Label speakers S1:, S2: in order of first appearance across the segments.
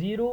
S1: 0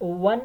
S1: 1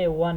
S1: A1،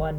S1: 1۔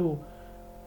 S1: 2،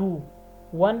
S1: 2، 1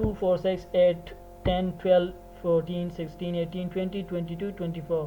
S1: 2 4 6 8 10 12 14 16 18 20 22 24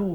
S1: 2.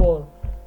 S1: 4.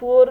S1: 4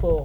S1: 4.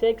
S1: 6.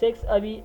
S1: 6.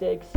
S1: 6.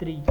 S1: 3.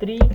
S1: 3،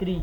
S1: 3.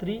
S1: 3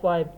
S1: 5،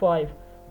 S1: 5.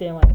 S1: 7.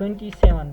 S1: 27.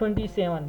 S1: 27.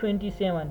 S1: 27.